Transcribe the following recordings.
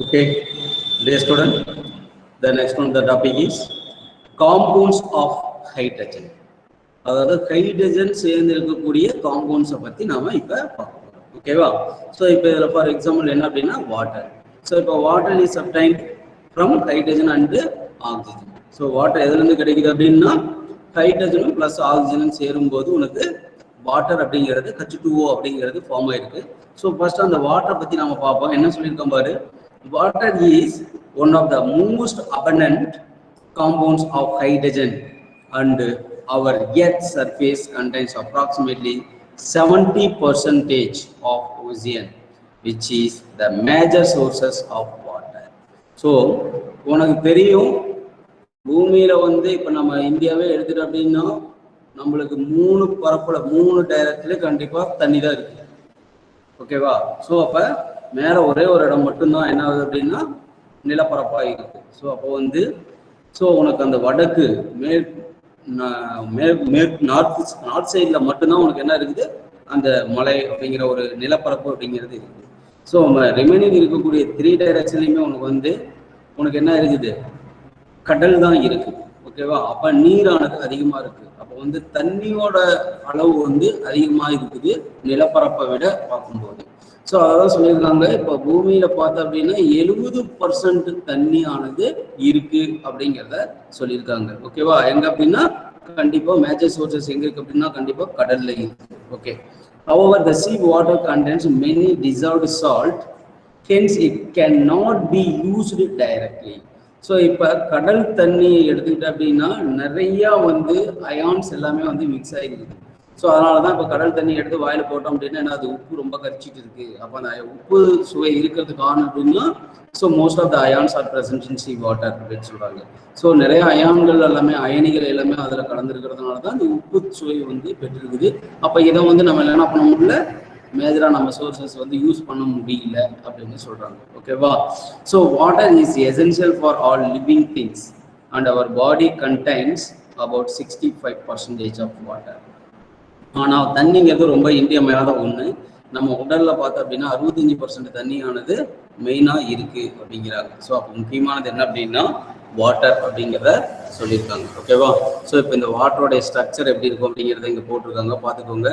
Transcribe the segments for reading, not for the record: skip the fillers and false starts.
Okay, dear student, the next one the topic is compounds of hydrogen. அதாவது hydrogen சேர்ந்து இருக்கக்கூடிய காம்பவுண்ட்ஸை பற்றி நாம இப்போ பார்க்க போகிறோம். ஓகேவா? ஸோ இப்போ இதில் ஃபார் எக்ஸாம்பிள் என்ன அப்படின்னா வாட்டர். ஸோ இப்போ water is obtained from hydrogen and oxygen. So water எதுலேருந்து கிடைக்குது அப்படின்னா ஹைட்ரஜனும் ப்ளஸ் ஆக்சிஜனும் சேரும்போது உனக்கு வாட்டர் அப்படிங்கிறது H2O அப்படிங்கிறது ஃபார்ம் ஆயிருக்கு. ஸோ ஃபர்ஸ்ட் அந்த வாட்டரை பற்றி நம்ம பார்ப்போம். என்ன சொல்லியிருக்கோம் பாரு, water is one of the most abundant compounds of hydrogen and our earth surface contains approximately 70% of ocean, which is the major sources of water. So உனக்கு தெரியும் பூமியில இப்போ நம்ம இந்தியாவே எடுத்துட்டோம் அப்படின்னா நம்மளுக்கு 3 பரப்புல 3 டைரக்ட்ல கண்டிப்பா தண்ணி தான் இருக்கு. ஓகேவா? ஸோ அப்ப மேல ஒரே ஒரு இடம் மட்டும்தான் என்ன ஆகுது அப்படின்னா நிலப்பரப்பா இருக்கு. ஸோ அப்போ ஸோ உனக்கு அந்த வடக்கு நார்த் சைட்ல மட்டும்தான் உனக்கு என்ன இருக்குது, அந்த மலை அப்படிங்கிற ஒரு நிலப்பரப்பு அப்படிங்கிறது இருக்குது. ஸோ ரிமைனிங் இருக்கக்கூடிய 3 டைரக்ஷன்லையுமே உனக்கு என்ன இருக்குது, கடல் தான் இருக்கு. ஓகேவா? அப்ப நீரானது அதிகமா இருக்கு. அப்போ தண்ணியோட அளவு அதிகமா இருக்குது நிலப்பரப்பை விட பார்க்கும்போது. ஸோ அதான் சொல்லியிருக்காங்க, இப்போ பூமியில பார்த்தோம் அப்படின்னா 70% தண்ணி ஆனது இருக்கு அப்படிங்கிறத சொல்லியிருக்காங்க. ஓகேவா? எங்க அப்படின்னா கண்டிப்பா மேஜர் சோர்சஸ் எங்க இருக்கு அப்படின்னா கண்டிப்பா கடல்ல இருக்கு. Okay. However, the sea water contains many dissolved salt, hence it cannot be used directly. So இப்போ கடல் தண்ணி எடுத்துக்கிட்ட அப்படின்னா நிறைய அயான்ஸ் எல்லாமே மிக்ஸ் ஆகிருக்குது. ஸோ அதனால தான் இப்போ கடல் தண்ணி எடுத்து வாயில போட்டோம் அப்படின்னா அது உப்பு ரொம்ப கரிச்சிட்டு இருக்கு. அப்போ அந்த உப்பு சுவை இருக்கிறதுக்கு காரணம் அப்படின்னா so most of the ions are present in sea water அப்படின்னு சொல்றாங்க. ஸோ நிறைய அயான்கள் எல்லாமே அயனிகள் எல்லாமே அதில் கலந்துருக்கிறதுனால தான் அந்த உப்பு சுவை பெற்றிருக்குது. அப்போ இதை நம்ம என்ன பண்ண முடியல, மேஜரா நம்ம சோர்சஸ் யூஸ் பண்ண முடியல அப்படின்னு சொல்றாங்க. ஓகேவா? So water is essential for all living things and our body contains about 65% of water. ஆனால் தண்ணிங்கிறது ரொம்ப இன்றியமையாத ஒன்று. நம்ம உடல்ல பார்த்தோம் அப்படின்னா 65% தண்ணியானது மெயினாக இருக்கு அப்படிங்கிறாங்க. ஸோ அப்போ முக்கியமானது என்ன அப்படின்னா வாட்டர் அப்படிங்கிறத சொல்லியிருக்காங்க. ஓகேவா? ஸோ இப்போ இந்த வாட்டருடைய ஸ்ட்ரக்சர் எப்படி இருக்கும் அப்படிங்கிறத இங்கே போட்டிருக்காங்க, பார்த்துக்கோங்க.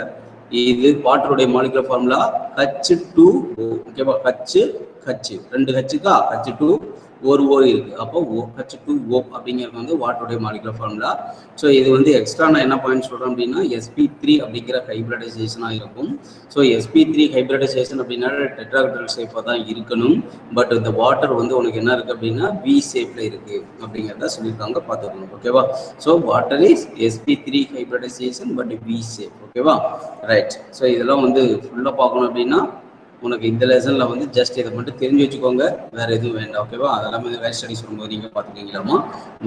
இது வாட்டருடைய மாலிகுலர் ஃபார்முலா H2O. ஓகேவா? H 2 ஹச்சுக்கா H2 ஒரு ஓ இருக்கு. அப்போ H2O அப்படிங்கிறது வாட்டருடைய மாலிகுலர் ஃபார்முலா. ஸோ இது எக்ஸ்ட்ரா நான் என்ன பாயிண்ட் சொல்றேன் அப்படின்னா sp3 அப்படிங்கிற ஹைபிரிடைசேஷனா இருக்கும். ஸோ sp3 ஹைபிரிடைசேஷன் அப்படின்னா டெட்ராஹெட்ரல் ஷேப்பா தான் இருக்கணும். பட் இந்த வாட்டர் உனக்கு என்ன இருக்கு அப்படின்னா V ஷேப்ல இருக்கு அப்படிங்கிறத சொல்லியிருக்காங்க, பார்த்துக்கணும். ஓகேவா? So water is sp3 hybridisation but V shape. ஓகேவா? ரைட். ஸோ இதெல்லாம் ஃபுல்லா பார்க்கணும் அப்படின்னா உனக்கு இந்த லெசன்ல ஜஸ்ட் இதை மட்டும் தெரிஞ்சு வச்சுக்கோங்க, வேற எதுவும் வேண்டாம். ஓகேவா? அதெல்லாமே வேற ஸ்டடிஸ் வரும்போது நீங்க பார்த்துக்கீங்களாமா.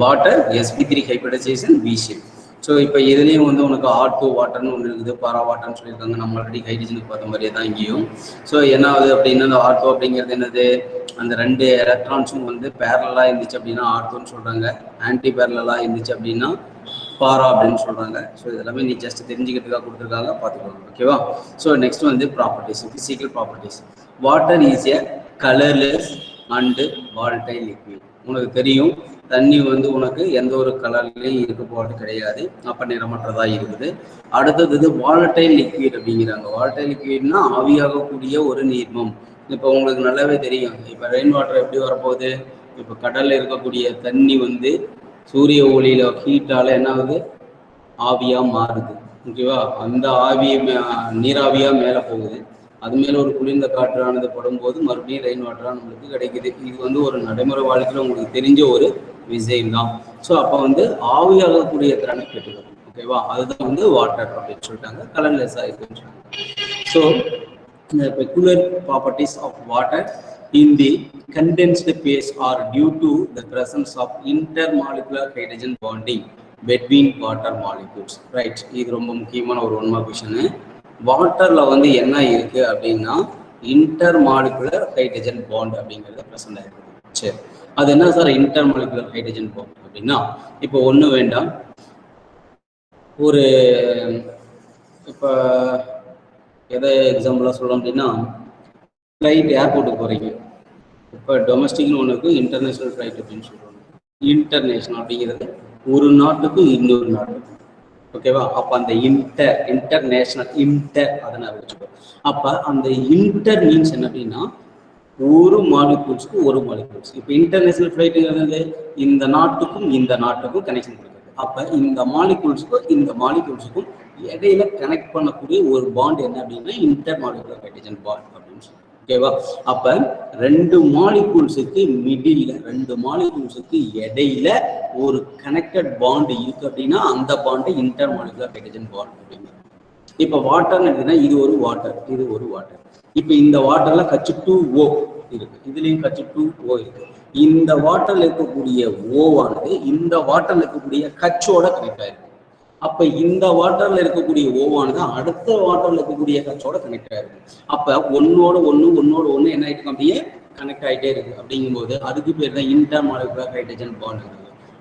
Water sp3 hybridisation V shape. So இப்போ இதுலேயும் உனக்கு R2 வாட்டர்னு ஒன்று இருக்குது, பாரா வாட்டர்னு சொல்லியிருக்காங்க. நம்ம ஆல்ரெடி ஹைட்ரஜனுக்கு பார்த்த மாதிரியே தான் இங்கேயும். ஸோ என்ன ஆகுது அப்படின்னா அந்த R2 அப்படிங்கிறது என்னது, அந்த 2 எலக்ட்ரான்ஸும் பேரலாக இருந்துச்சு அப்படின்னா R2ன்னு சொல்றாங்க, ஆன்டி பேரலாக இருந்துச்சு அப்படின்னா பாரா அப்படின்னு சொல்றாங்க. ஸோ இதெல்லாமே நீ ஜஸ்ட் தெரிஞ்சுக்கிறதுக்காக கொடுத்துருக்காங்க, பார்த்துக்கோங்க. ஓகேவா? So next properties, physical properties. Water is a colourless and volatile liquid. உனக்கு தெரியும் தண்ணி உனக்கு எந்த ஒரு கலர்லையும் இருக்க போகிறது கிடையாது, அப்போ நிறமற்றதாக இருக்குது. அடுத்தது வாலடைல் லிக்விட் அப்படிங்கிறாங்க. வாலடைல் லிக்விட்னா ஆவியாகக்கூடிய ஒரு நீர்மம். இப்போ உங்களுக்கு நல்லாவே தெரியும், இப்போ ரெயின் வாட்டர் எப்படி வரப்போகுது, இப்போ கடலில் இருக்கக்கூடிய தண்ணி சூரிய ஒளியில ஹீட்டால என்ன ஆகுது, ஆவியா மாறுது. ஓகேவா? அந்த ஆவியை நீராவியா மேல போகுது. அது மேல ஒரு குளிர்ந்த காற்றானது படும்போது மறுபடியும் ரெயின் வாட்டரா நம்மளுக்கு கிடைக்குது. இது ஒரு நடைமுறை வாழ்க்கையில உங்களுக்கு தெரிஞ்ச ஒரு விஷயம் தான். ஸோ அப்போ ஆவியாகக்கூடிய திறனை பெற்றுக்கணும். ஓகேவா? அதுதான் வாட்டர் அப்படின்னு சொல்லிட்டாங்க, கலர்லெஸ்ஸா இருக்குன்னு சொல்லிட்டாங்க. So the peculiar properties of water in the condensed phase are due to the presence of intermolecular hydrogen bonding between water molecules. Right? இது ரொம்ப முக்கியமான ஒரு ஒன் மார்க் क्वेश्चन. வாட்டர்ல என்ன இருக்கு அப்படின்னா இன்டர்மாலிகுலர் ஹைட்ரஜன் பாண்ட் அப்படிங்கிறது பிரசன்ட் ஆயிருக்கு. சரி, அது என்ன சார் இன்டர்மாலிகுலர் ஹைட்ரஜன் பாண்ட் அப்படின்னா, இப்போ ஒண்ணு வேண்டாம், ஒரு இப்போ எதை எக்ஸாம்பிளாக சொல்லலாம் அப்படின்னா, ஃப்ளைட் ஏர்போர்ட்டுக்கு போகிறீங்க, இப்போ டொமஸ்டிக்னு ஒன்று இருக்குது, இன்டர்நேஷ்னல் ஃப்ளைட் அப்படின்னு சொல்லுவாங்க. இன்டர்நேஷ்னல் அப்படிங்கிறது ஒரு நாட்டுக்கு இன்னொரு நாட்டுக்கு, ஓகேவா? அப்போ அந்த இன்டர்நேஷ்னல் அதை நான் வச்சுக்கோ. அப்போ அந்த இன்டர் மீன்ஸ் என்ன அப்படின்னா ஒரு மாலிகூல்ஸ்க்கு ஒரு மாலிகூல்ஸ். இப்போ இன்டர்நேஷனல் ஃப்ளைட்டுங்கிறது இந்த நாட்டுக்கும் கனெக்ஷன் கொடுக்குது. அப்போ இந்த மாலிகூல்ஸுக்கும் இடையில கனெக்ட் பண்ணக்கூடிய ஒரு பாண்ட் என்ன அப்படின்னா இன்டர் மாலிகுலர் ஹைட்ரஜன் பாண்ட் அப்படின்னு சொல்லுவோம், ஓகேவா? அப்போ ரெண்டு மாலிகூல்ஸுக்கு இடையில ஒரு கனெக்டட் பாண்ட் இருக்கு அப்படின்னா அந்த பாண்டை இன்டர் மாலிகுலர் ஹைட்ரஜன் பாண்ட் அப்படிங்கிறது. இப்போ வாட்டர்னு எடுத்தீங்கன்னா இது ஒரு வாட்டர். இப்போ இந்த வாட்டர்ல H2O இருக்கு, இதுலயும் H2O இருக்கு. இந்த வாட்டர்ல இருக்கக்கூடிய ஓவானது இந்த வாட்டர்ல இருக்கக்கூடிய கச்சோட கனெக்ட் ஆயிருக்கு. அப்ப இந்த வாட்டர்ல இருக்கக்கூடிய ஓவானது அடுத்த வாட்டர்ல இருக்கக்கூடிய கச்சோட கனெக்ட் ஆயிருக்கு. அப்ப ஒன்னோட ஒண்ணு என்ன ஆயிருக்கு, அப்படியே கனெக்ட் ஆகிட்டே இருக்கு. அப்படிங்கும்போது அதுக்கு பேர் தான் இன்டர் மாலிகுலர் ஹைட்ரஜன் பாண்ட்.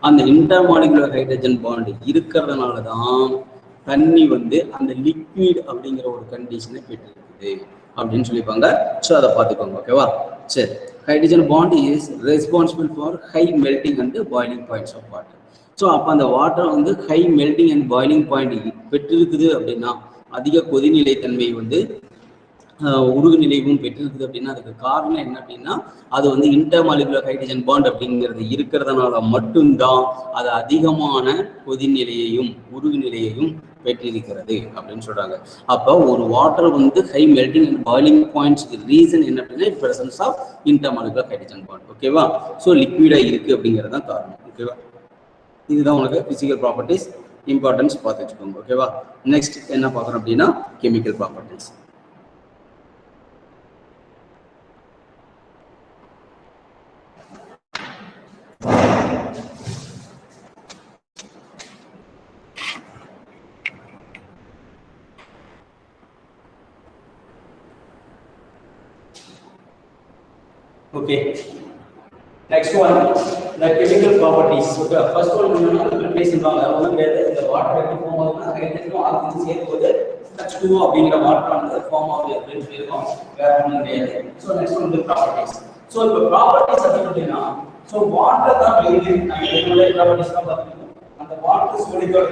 அந்த இன்டர் மாலிகுலர் ஹைட்ரஜன் பாண்ட் இருக்கிறதுனாலதான் தண்ணி அந்த லிக்விட் அப்படிங்கிற ஒரு கண்டிஷனை பெற்றிருக்குது அப்படின்னு சொல்லிப்பாங்க. ஸோ அதை பார்த்துக்கோங்க, ஓகேவா? சரி, hydrogen bond is responsible for high melting and boiling points of water. So அப்போ அந்த water high melting and boiling point பெற்றிருக்குது அப்படின்னா, அதிக கொதிநிலை தன்மை உருகு நிலையும் பெற்றிருக்குது அப்படின்னா அதுக்கு காரணம் என்ன அப்படின்னா அது இன்டர்மாலிகுலர் ஹைட்ரஜன் பாண்ட் அப்படிங்கிறது இருக்கிறதுனால மட்டும்தான் அது அதிகமான கொதிநிலையையும் உருகு நிலையையும் பெற்றிருக்கிறது அப்படின்னு சொல்றாங்க. அப்போ ஒரு water high melting and boiling பாயிண்ட்ஸ்க்கு ரீசன் என்ன அப்படின்னா presence of intermolecular hydrogen bond, ஓகேவா? ஸோ லிக்விடா இருக்கு அப்படிங்கிறது தான் காரணம், ஓகேவா? இதுதான் உனக்கு பிசிக்கல் ப்ராப்பர்ட்டிஸ் இம்பார்ட்டன்ஸ் பார்த்து வச்சுக்கோங்க, ஓகேவா? நெக்ஸ்ட் என்ன பார்க்குறோம் அப்படின்னா chemical properties. Okay. Next one, the chemical properties. Okay. First one, we place in wrong. The water form of hydrogen oxygen சேர்ந்து H2O அப்படிங்கிற வாட்டர் ஃபார்ம் ஆகுது அப்படின்னு சொல்லிருக்கோம். வேற ஒண்ணும் கிடையாது. So next one, the properties. So the properties அப்படினா so water தான் வெளியே நம்மளுடைய properties தான் பார்க்கணும். அந்த water சோடியோட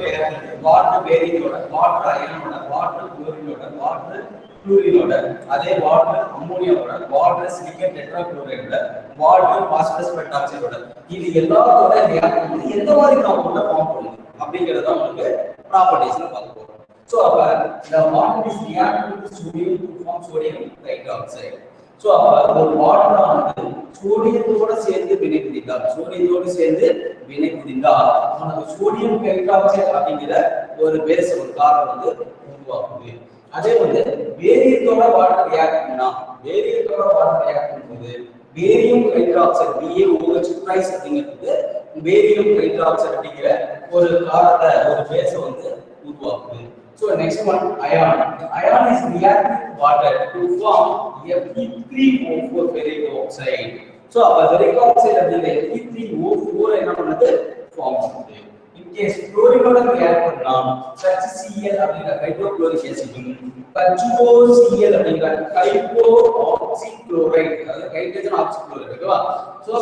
water பேரியோட water அயனோட water குளோரினோட water ஃப்ளூரினோட அதே வாட்டர் அம்மோனியாவோட வாட்டர் சிலிக்கேட் டெட்ராக்ளோரைடோட வாட்டர் பாஸ்பரஸ் பென்டாக்சைடோட இது எல்லாத்தோட ரியாக்ட் எந்த மாதிரி காம்பவுண்ட ஃபார்ம் பண்ணுது அப்படிங்கறத உங்களுக்கு ப்ராப்பர்ட்டீஸ்ல பார்க்க போறோம். சோ அப்ப the water is reacting with sodium to form sodium hydroxide. So அப்ப ஒரு வாட்டர் ஆனது சோடியத்தோட சேர்ந்து வினை புரிந்தால் நமக்கு சோடியம் ஹைட்ராக்சைடு அப்படிங்கிற ஒரு பேஸ் ஒரு கார்பன் உருவாகுது. அதே பேரியத்தோட வாட்டர் ரியாக்ட் பண்ணும்போது பேரியம் ஹைட்ராக்சைடு BaOH ப்ரைஸ் அப்படிங்கிறது பேரியம் ஹைட்ராக்சைடு அப்படிங்கிற ஒரு காரத்தை ஒரு பேஸை உருவாக்குது. So next one, ion is reacting with water to form Fe3O4 ferric oxide. So ferric oxide அப்படிங்கிற Fe3O4 என்ன பண்ணுது ஃபார்ம் பண்ணுது. In case chlorine react பண்ணா HCl அப்படிங்கிற ஹைட்ரோகுளோரிக் ஆசிடும் HOCl அப்படிங்கிற ஹைட்ரோ ஆக்சிக்ளோரைடு அதாவது ஹைட்ரஜன் ஆக்சிக்ளோரைடு, ஓகேவா? சோ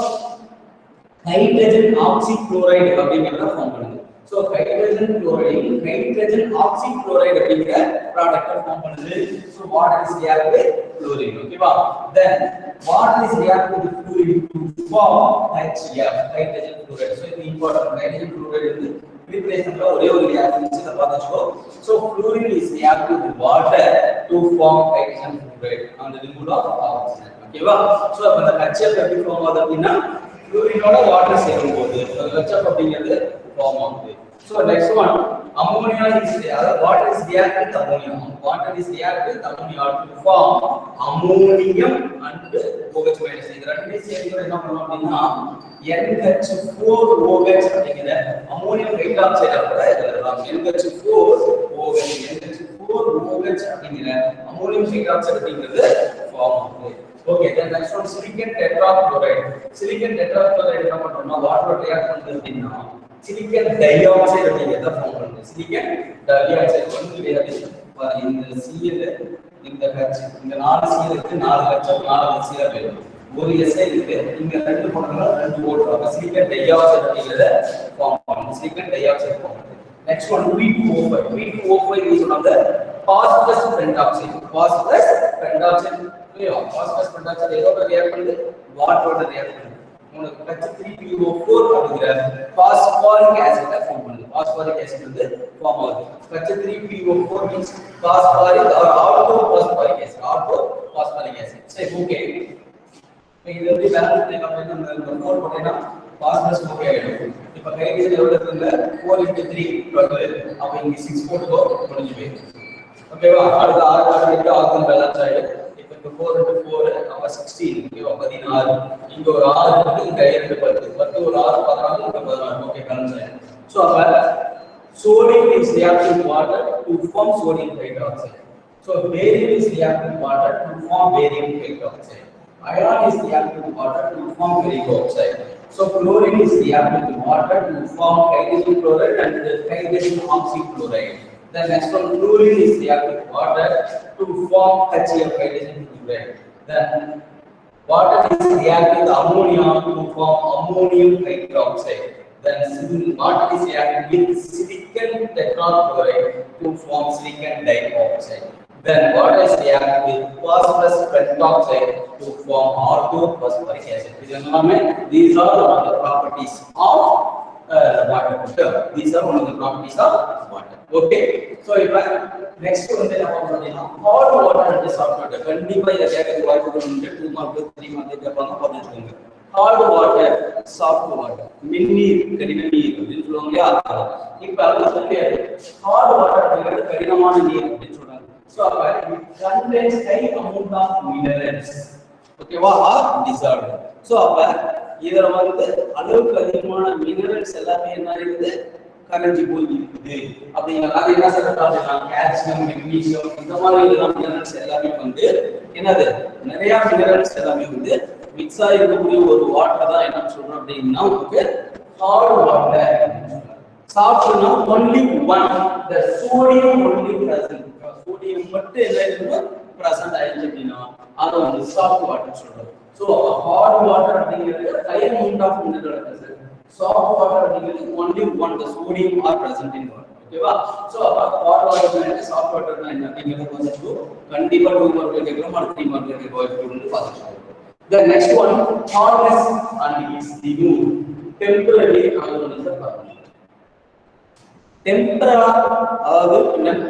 ஹைட்ரஜன் ஆக்சிக்ளோரைடு அப்படிங்கறத ஃபார்ம் பண்ணுது. So hydrogen chloride hydrogen oxychloride அப்படிங்கிற ப்ராடக்ட்ட ஃபார்ம் பண்ணுது. So water is react with chlorine, ஓகேவா? Then water is react with fluorine to form HF hydrogen fluoride. So இது important. Hydrogen chloride replacementல ஒரே ஒரு reaction இத பாத்துச்சோ. So fluorine is react with water to form hydrogen fluoride and remove of oxygen, ஓகேவா? So அப்ப இந்த HF எப்படி form ஆகுது அப்படினா fluorine-ஓட வாட்டர் சேரும்போது HF அப்படிங்கிறது form ஆகுது. So next one, ammonia is water is react with ammonia. Water is react with ammonia to form ammonium and OH minus. இது ரெண்டு சேர்ந்து என்ன பண்ணுவோம் அப்படினா NH4OH அப்படிங்கிற அம்மோனியம் ஹைட்ராக்சைடு கூட எழுதலாம். NH4OH அப்படிங்கிற அம்மோனியம் ஹைட்ராக்சைடு அப்படிங்கிறது ஃபார்ம் ஆகுது. Okay, then next one, silicon tetrachloride. Silicon tetrachloride என்ன பண்றோம்னா வாட்டரோட ரியாக்ட் பண்ணுது அப்படினா silicon dioxide அப்படிங்கறத ஃபார்ம் பண்ணுது. silicon dioxide கிடையாது. இந்த Cl இந்த H இந்த 4 Cl இருக்கு, 4 H 4 Cl வேணும். ஒரு எஸ்ஐ இருக்கு, இங்க ரெண்டு போனாங்க, ரெண்டு போடுறாங்க. சிலிக்கன் டை ஆக்சைடு அப்படிங்கறத ஃபார்ம் பண்ணும். சிலிக்கன் டை ஆக்சைடு ஃபார்ம் பண்ணும். Next one, V2O5. V2O5 is one of the phosphorus pentoxide. Phosphorus pentoxide. Phosphorus pentoxide ஏதோ ரியாக்ட் பண்ணுது, வாட்டரோட ரியாக்ட் பண்ணுது. உங்களுக்கு H3PO4 அப்படிங்கற பாஸ்போரிக் ஆசிட் ஃபார்ம் பண்ணுது. பாஸ்போரிக் ஆசிட் வந்து ஃபார்ம் ஆகுது. H3PO4 means phosphoric or orthophosphoric acid. Orthophosphoric acid. சரி, ஓகே. இது எப்படி பேலன்ஸ் பண்ணி அப்படினா நம்ம 4 போட்டேனா பாஸ்பரஸ் ஓகே ஆயிடும். இப்ப கைரேஜ் எவ்வளவு இருக்குங்க? 4 * 3 12. அப்ப இங்க 6 போட்டுக்கோ, முடிஞ்சு போயிடும். ஓகேவா? அடுத்து 6 இன்டு ஆக்சன் பேலன்ஸ் ஆயிடும். இப்போ இங்க 4 * 4 அப்ப 16. ஓகேவா? 16. இங்க ஒரு 6 இருக்கு, இங்க 2 10. 10 ஒரு 6 14 இங்க 16. ஓகே, பேலன்ஸ் ஆயிடும். சோ அப்ப sodium is reacting with water to form sodium hydroxide. So barium is reacting with water to form barium hydroxide. Iron is reacting with water to form barium oxide. So chlorine is reacting with water to form hydrogen chloride and hydrogen oxychloride. The next one, fluorine is reacting with water to form HCl, hydrogen fluoride. Then water is reacting with ammonia to form ammonium hydroxide. Then water is reacting with silicon tetrachloride to form silicon dioxide. Then water is reacting with phosphorus pentoxide to form orthophosphoric acid. These are one of the properties of water. These are one of the properties of water. Okay. So next one then hot water and soft water. கண்டிப்பா இத கேட்க வாய்ப்புகள் உண்டு. 2 mark 3 mark கேட்பாங்க, பார்த்துக்கோங்க. hard water, soft water, மின்னீர், கடின நீர் அப்படின்னு சொல்லுவாங்க இல்லையா? இப்ப அது சொல்லியாரு hard water அப்படிங்கிறது கடினமான நீர் அப்படின்னு சொல்றாங்க. So it contains high amount of minerals. ஓகேவா? are dissolved. So இதுல வந்து அளவுக்கு அதிகமான மினரல்ஸ் எல்லாமே என்ன இருக்குது? கரைஞ்சி போய் இருக்குது. அப்படிங்கறது அது என்ன சொல்றாங்கன்னா கால்சியம், மெக்னீசியம் இந்த மாதிரி எல்லாம் மினரல்ஸ் எல்லாமே வந்து என்னது? நிறைய மினரல்ஸ் எல்லாமே வந்து மிக்ஸ் ஆகி இருக்கக்கூடிய ஒரு வாட்டர் தான் என்ன சொல்றோம் அப்படின்னா உங்களுக்கு ஹார்ட் வாட்டர். சாஃப்ட்னா only one, the sodium only present. Sodium மட்டும் என்ன இருக்குன்னா பிரசன்ட் ஆயிடுச்சு அப்படின்னா அதை வந்து சாஃப்ட் வாட்டர் சொல்றோம். சோ ஹார்ட் வாட்டர் அப்படிங்கிறது ஹை அமௌண்ட் ஆஃப் மினரல் இருக்கு. சாஃப்ட் வாட்டர் அப்படிங்கிறது only one, the sodium are present in water. ஓகேவா? சோ ஹார்ட் வாட்டர் என்ன, சாஃப்ட் வாட்டர் என்ன அப்படிங்கிறது வந்து கண்டிப்பா 2 மார்க் கேட்கலாம், 3 மார்க் கேட்க வாய்ப்பு உண்டு, பாத்துக்கலாம். The next one, hardness and is removed temporarily. டெம்பரரா, அதாவது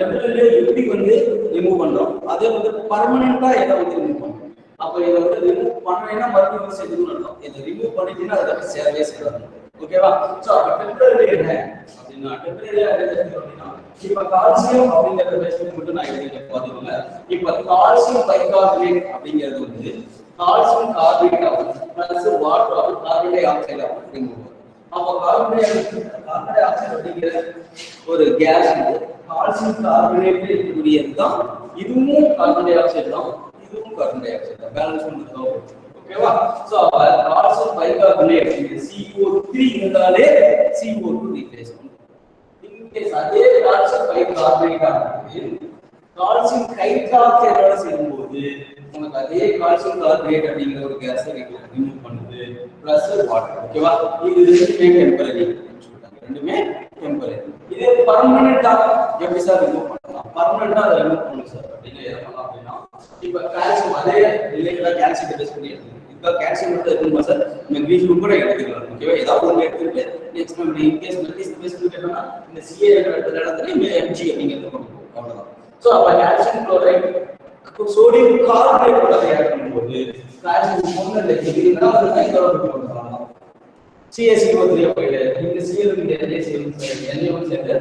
டெம்பரரியா எப்படி வந்து ரிமூவ் பண்றோம், அதே வந்து பர்மனண்டா எதை வந்து ரிமூவ் பண்றோம். அப்ப இதை வந்து ரிமூவ் பண்ணலைன்னா மறுபடியும் செய்யணும்னு அர்த்தம். இதை ரிமூவ் பண்ணிட்டீங்கன்னா அதை சேரவே செய்யலாம். ஓகேவா? சோ அப்ப டெம்பரரி என்ன அப்படின்னா, டெம்பரரியா அப்படின்னா இப்ப கால்சியம் அப்படிங்கறத பேசி மட்டும் நான் எழுதிக்க பாத்துக்கோங்க. இப்ப கால்சியம் பைகார்பனேட் அப்படிங்கிறது வந்து கால்சியம் கார்பனேட் ஆகும் பிளஸ் வாட்டர் ஆகும், கார்பன் டை ஆக்சைடு ஆகும் ரிமூவ். அப்ப கார்பன் டை ஆக்சைடு அப்படிங்கிற ஒரு கேஸ் வந்து கால்சியம் கார்பனேட் இருக்கக்கூடியது தான். இதுவும் கார்பன் டை ஆக்சைடு தான், இதுவும் கார்பன் டை ஆக்சைடு தான். பேலன்ஸ் பண்ணுறோம். ஓகேவா? சோ கால்சியம் பைகார்பனேட் CO3 இருந்தாலே CO2 ரீப்ளேஸ் பண்ணும். இன்கேஸ் அதே கால்சியம் பைகார்பனேட் ஆகுது கால்சியம் ஹைட்ராக்சைடோட சேரும்போது உங்களுக்கு அதே கால்சியம் கார்பனேட் அப்படிங்கிற ஒரு கேஸை ரிமூவ் பண்ணுது பிளஸ் வாட்டர். ஓகேவா? இது ரெண்டுமே டெம்பரரி சொல்றாங்க, ரெண்டுமே டெம்பரரி. இதே பர்மனண்டா எப்படி சார் ரிமூவ் பண்ணலாம்? பர்மனண்டா அதை ரிமூவ் பண்ணணும் சார் அப்படின்னு என்ன பண்ணலாம் அப்படின்னா, இப்ப கால்சியம் அதே ரிலேட்டடா கால்சியத்தை பேஸ் பண்ணி இப்ப கால்சியம் மட்டும் இருக்குமா சார், மெக்னீசியம் கூட எடுத்துக்கலாம். ஓகேவா? ஏதாவது ஒன்று எடுத்துக்கிட்டு நெக்ஸ்ட் நம்ம இன்கேஸ் மெக்னீசியம் பேஸ் பண்ணி கேட்டோம்னா இந்த CA இருக்கிற இடத்துல Mg அப்படிங்கிறது கொடுக்கும். அவ்வளவுதான். சோ அப்ப கால்சியம் குளோரைட் சோடியம் கார்பனேட்டோட ரியாக்ட் பண்ணும்போது கால்சியம் ஒண்ணுல இருக்குன்னா அது ஹைட்ரோஜன் பண்ணலாம். CaCO3 அப்படியே இந்த Cl இந்த Na சேர்ந்து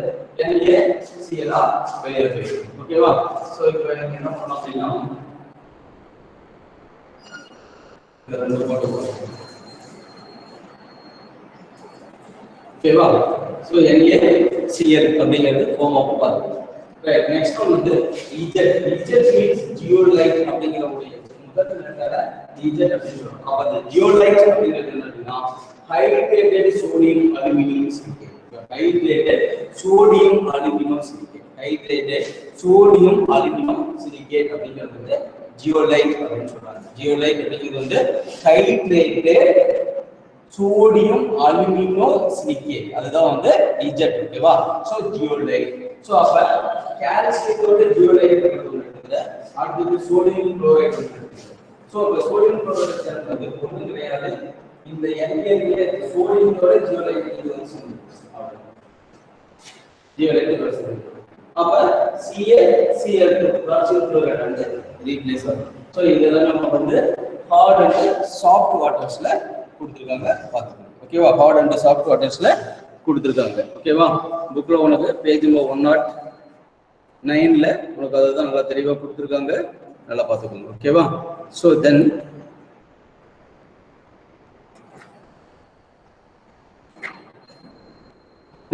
NaCl வெளியே போயிடும். ஓகேவா? சோ இப்போ என்ன பண்ணலாம் அப்படின்னா இந்த ரெண்டு போட்டு ஓகேவா? சோ NaCl அப்படிங்கிறது ஃபார்ம் ஆஃப் பாருங்க. Right, next one வந்து EZ. EZ means geolite அப்படிங்கிற ஒரு முதல் லெட்டர EZ அப்படின்னு சொல்றோம். அப்ப அந்த geolite அப்படிங்கிறது என்னன்னா hydrated sodium aluminum silicate. Hydrated sodium aluminum silicate. Hydrated sodium aluminum silicate அப்படிங்கிறது வந்து ஜியோலைட் அப்படின்னு சொல்றாங்க. ஜியோலைட் அப்படிங்கிறது வந்து ஹைட்ரேட்டட் சோடியம் அலுமினோ சிலிக்கேட், அதுதான் வந்து இஜெட். ஓகேவா? So zeolite. சோ அப்ப கால்சியத்தோட ஜியோலைட் எடுத்துக்கிற அடுத்து சோடியம் குளோரைட் எடுத்துக்கிற. சோ சோடியம் குளோரைட் சேர்ந்தது ஒண்ணும் கிடையாது, இந்த NaCl சோடியத்தோட ஜியோலைட் இது வந்து சொல்லுங்க. ஜியோலைட் சொல்லுங்க. அப்ப CaCl2 கால்சியம் குளோரைட் வந்து ரீப்ளேஸ் ஆகும். சோ இதெல்லாம் நம்ம வந்து ஹார்ட் அண்ட் சாஃப்ட் வாட்டர்ஸ்ல கொடுத்திருக்காங்க பாத்துக்கோங்க. ஓகேவா? ஹார்ட் அண்ட் சாஃப்ட் வாட்டர்ஸ்ல கொடுத்திருக்காங்க. ஓகேவா? புக்ல உனக்கு பேஜ் நம்பர் 109ல உனக்கு அதுதான் நல்லா தெளிவா கொடுத்திருக்காங்க, நல்லா பாத்துக்கோங்க. ஓகேவா? சோ தென்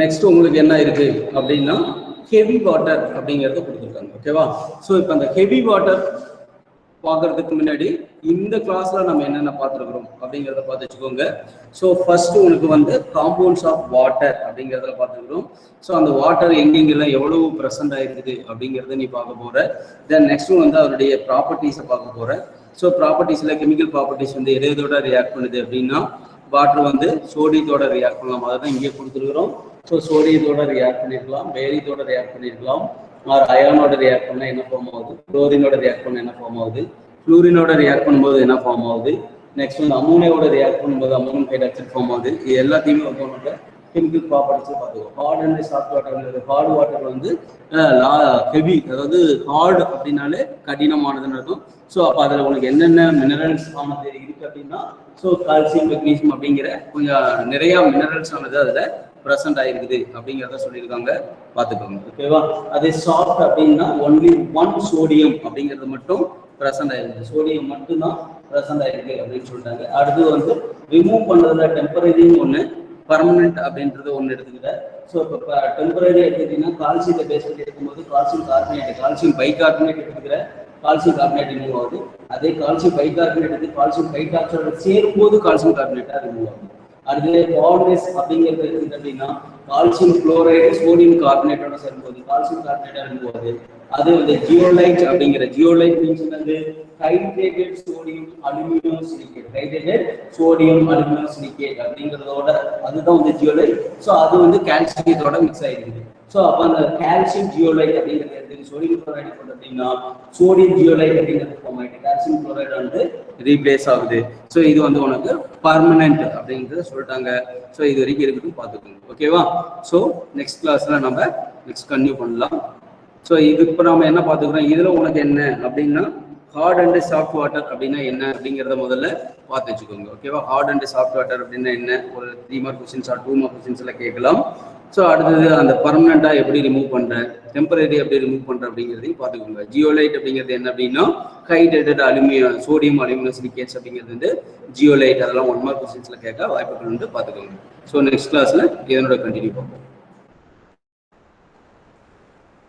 நெக்ஸ்ட் உங்களுக்கு என்ன இருக்கு அப்படின்னா ஹெவி வாட்டர் அப்படிங்கறத கொடுத்திருக்காங்க. ஓகேவா? சோ இப்போ அந்த ஹெவி வாட்டர் பார்க்கறதுக்கு முன்னாடி இந்த கிளாஸ்ல நம்ம என்னென்ன பார்த்துருக்கிறோம் அப்படிங்கிறத பார்த்து வச்சுக்கோங்க. ஸோ ஃபர்ஸ்ட் உனக்கு வந்து காம்பவுண்ட்ஸ் ஆஃப் வாட்டர் அப்படிங்கிறத பார்த்துக்கிறோம். ஸோ அந்த வாட்டர் எங்கெங்கெல்லாம் எவ்வளவு ப்ரெசென்ட் ஆயிருக்குது அப்படிங்கிறத நீ பார்க்க போற. தென் நெக்ஸ்ட் வந்து அதனுடைய ப்ராப்பர்ட்டிஸை பார்க்க போற. ஸோ ப்ராப்பர்ட்டிஸ்ல கெமிக்கல் ப்ராப்பர்ட்டிஸ் வந்து எதோட ரியாக்ட் பண்ணுது அப்படின்னா வாட்டர் வந்து சோடியத்தோட ரியாக்ட் பண்ணலாம், அதை தான் இங்கே கொடுத்துருக்குறோம். ஸோ சோடியத்தோட ரியாக்ட் பண்ணிருக்கலாம், பேரியத்தோட ரியாக்ட் பண்ணிருக்கலாம், ஆர் அயானோட ரியாக்ட் பண்ணா என்ன ஃபார்ம் ஆகுது, குளோரினோட ரியாக்ட் பண்ண என்ன ஃபார்ம் ஆகுது, ஃப்ளூரினோட ரியாக்ட் பண்ணும்போது என்ன ஃபார்ம் ஆகுது, நெக்ஸ்ட் வந்து அமோனியாவோட ரியாக்ட் பண்ணும்போது அமோனியம் ஹைட்ராக்சைடு ஃபார்ம் ஆகுது. இது எல்லாத்தையுமே வந்து நமக்கு கெமிக்கல் ப்ராப்பர்ட்டிஸ் பார்த்துக்கோ. Hard and soft water, hard water வந்து ஹெவி, அதாவது ஹார்ட் அப்படின்னாலே கடினமானதுன்னு இருக்கும். ஸோ அப்போ அதில் உனக்கு என்னென்ன மினரல்ஸ் ஆனது இருக்கு அப்படின்னா ஸோ கால்சியம் மெக்னீசியம் அப்படிங்கிற கொஞ்சம் நிறைய மினரல்ஸ் ஆனது அதில் ப்ரெசென்ட் ஆயிருக்குது அப்படிங்கிறத சொல்லியிருக்காங்க, பார்த்துக்கோங்க. ஓகேவா? அதே சாஃப்ட் அப்படின்னா ஒன்லி ஒன் சோடியம் அப்படிங்கிறது மட்டும் ப்ரெசென்ட் ஆயிருக்கு, சோடியம் மட்டும்தான் ப்ரெசென்ட் ஆயிருக்கு அப்படின்னு சொல்லிட்டாங்க. அடுத்து வந்து ரிமூவ் பண்ணுறதுல டெம்பரரின்னு ஒன்று, பர்மனன்ட் அப்படின்றது ஒன்று எடுத்துக்கிட்டேன். ஸோ இப்போ டெம்பரரி எடுத்துக்கிட்டீங்கன்னா கால்சியத்தை பேஸ் பண்ணி எடுக்கும்போது கால்சியம் கார்பனேட், கால்சியம் பைகார்பனேட் எடுத்துக்கிற கால்சியம் கார்பனேட் ரிமூவ் ஆகுது. அதே கால்சியம் பைகார்பனேட் எடுத்து கால்சியம் பைகார்பனேட்டோட சேரும்போது கால்சியம் கார்பனேட்டா ரிமூவ் ஆகுது. அடுத்து பால்னஸ் அப்படிங்கிறது எடுத்துக்கிட்டு அப்படின்னா கால்சியம் குளோரைடு சோடியம் கார்பனேட்டோட சேரும்போது கால்சியம் கார்பனேட்டா ரிமூவ் ஆகுது. அது வந்து ஜியோலைட் அப்படிங்கிற, ஜியோலைட் மீன்ஸ் என்னது, hydrated sodium alumino silicate, hydrated sodium alumino silicate அப்படிங்கிறதோட அதுதான் வந்து ஜியோலைட். ஸோ அது வந்து கால்சியத்தோட மிக்ஸ் ஆயிருக்குது. ஸோ அப்போ அந்த கால்சியம் ஜியோலைட் அப்படிங்கிறது சோடியம் குளோரைடு அப்படின்னா சோடியம் ஜியோலைட் அப்படிங்கிறது ஃபார்ம் ஆயிட்டு கால்சியம் குளோரைடு வந்து ரீப்ளேஸ் ஆகுது. ஸோ இது வந்து உனக்கு பர்மனன்ட் அப்படிங்கிறத சொல்லிட்டாங்க. ஸோ இது வரைக்கும் இருக்கட்டும், பார்த்துக்கோங்க. ஓகேவா? ஸோ நெக்ஸ்ட் கிளாஸ்ல நம்ம நெக்ஸ்ட் கன்டினியூ பண்ணலாம். ஸோ இது இப்போ நம்ம என்ன பார்த்துக்கிறோம், இதுல உனக்கு என்ன அப்படின்னா ஹார்ட் அண்ட் சாஃப்ட் வாட்டர் அப்படின்னா என்ன அப்படிங்கிறத முதல்ல பார்த்து வச்சுக்கோங்க. ஓகேவா? ஹார்ட் அண்ட் சாஃப்ட் வாட்டர் அப்படின்னா என்ன, ஒரு 3 மார்க் கொஸ்டின்ஸ் ஆர் 2 மார்க் கொஸ்டின்ஸ்ல கேட்கலாம். ஸோ அடுத்தது அந்த பர்மனண்டா எப்படி ரிமூவ் பண்றேன், டெம்பரரி எப்படி ரிமூவ் பண்றேன் அப்படிங்கிறதையும் பார்த்துக்கோங்க. ஜியோலைட் அப்படிங்கிறது என்ன அப்படின்னா hydrated aluminium sodium alumino silicates அப்படிங்கிறது வந்து ஜியோலைட். அதெல்லாம் 1 மார்க் கொஸ்டின்ஸ்ல கேட்க வாய்ப்புகள் வந்து பார்த்துக்கோங்க. ஸோ நெக்ஸ்ட் கிளாஸ்ல இதனோட கண்டினியூ பார்ப்போம்.